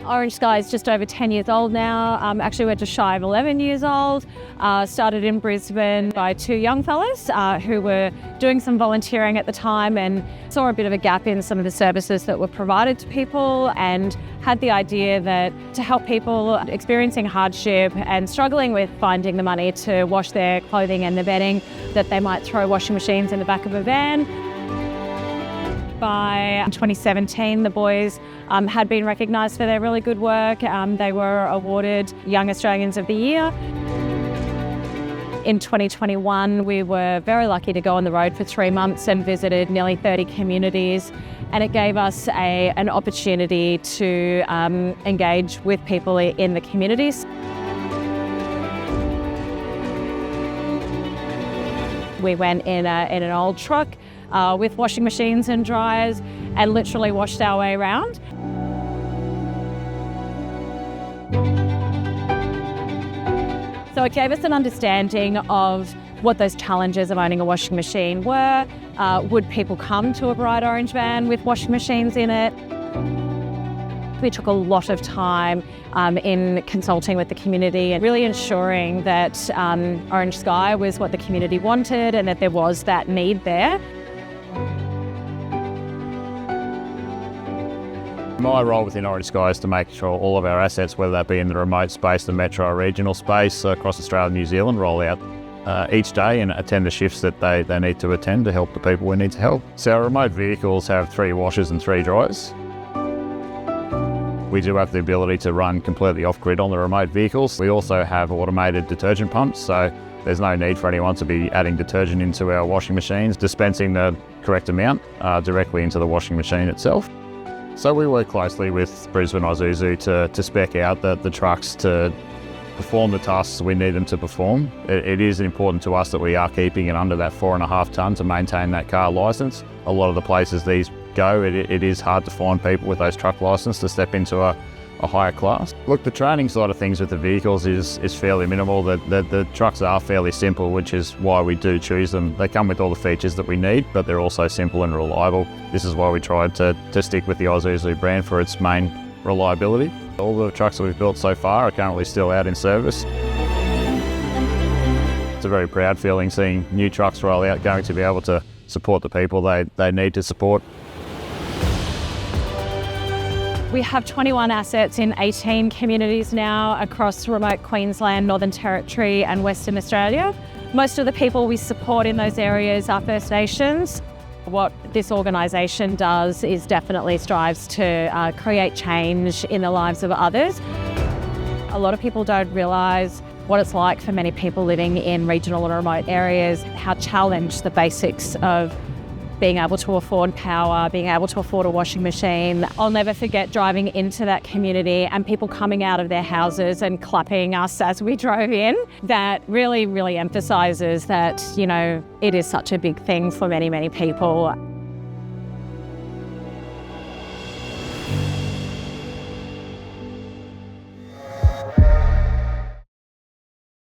Orange Sky is just over 10 years old now. Actually, we're just shy of 11 years old. Started in Brisbane by two young fellas who were doing some volunteering at the time and saw a bit of a gap in some of the services that were provided to people, and had the idea that to help people experiencing hardship and struggling with finding the money to wash their clothing and their bedding, that they might throw washing machines in the back of a van. By 2017, the boys had been recognised for their really good work. They were awarded Young Australians of the Year. In 2021, we were very lucky to go on the road for 3 months and visited nearly 30 communities, and it gave us an opportunity to engage with people in the communities. We went in an old truck with washing machines and dryers and literally washed our way around. So it gave us an understanding of what those challenges of owning a washing machine were. Would people come to a bright orange van with washing machines in it? We took a lot of time in consulting with the community and really ensuring that Orange Sky was what the community wanted and that there was that need there. My role within Orange Sky is to make sure all of our assets, whether that be in the remote space, the metro or regional space across Australia and New Zealand, roll out each day and attend the shifts that they need to attend to help the people we need to help. So our remote vehicles have 3 washers and 3 dryers. We do have the ability to run completely off-grid on the remote vehicles. We also have automated detergent pumps, so there's no need for anyone to be adding detergent into our washing machines, dispensing the correct amount directly into the washing machine itself. So we work closely with Brisbane Isuzu to spec out the trucks to perform the tasks we need them to perform. It is important to us that we are keeping it under that 4.5 tonne to maintain that car licence. A lot of the places these go, it is hard to find people with those truck licence to step into a higher class. Look, the training side of things with the vehicles is fairly minimal. The trucks are fairly simple, which is why we do choose them. They come with all the features that we need, but they're also simple and reliable. This is why we tried to stick with the Isuzu brand for its main reliability. All the trucks that we've built so far are currently still out in service. It's a very proud feeling seeing new trucks roll out, going to be able to support the people they need to support. We have 21 assets in 18 communities now across remote Queensland, Northern Territory and Western Australia. Most of the people we support in those areas are First Nations. What this organisation does is definitely strives to create change in the lives of others. A lot of people don't realise what it's like for many people living in regional and remote areas, how challenged the basics of being able to afford power, being able to afford a washing machine. I'll never forget driving into that community and people coming out of their houses and clapping us as we drove in. That really, really emphasises that, it is such a big thing for many, many people.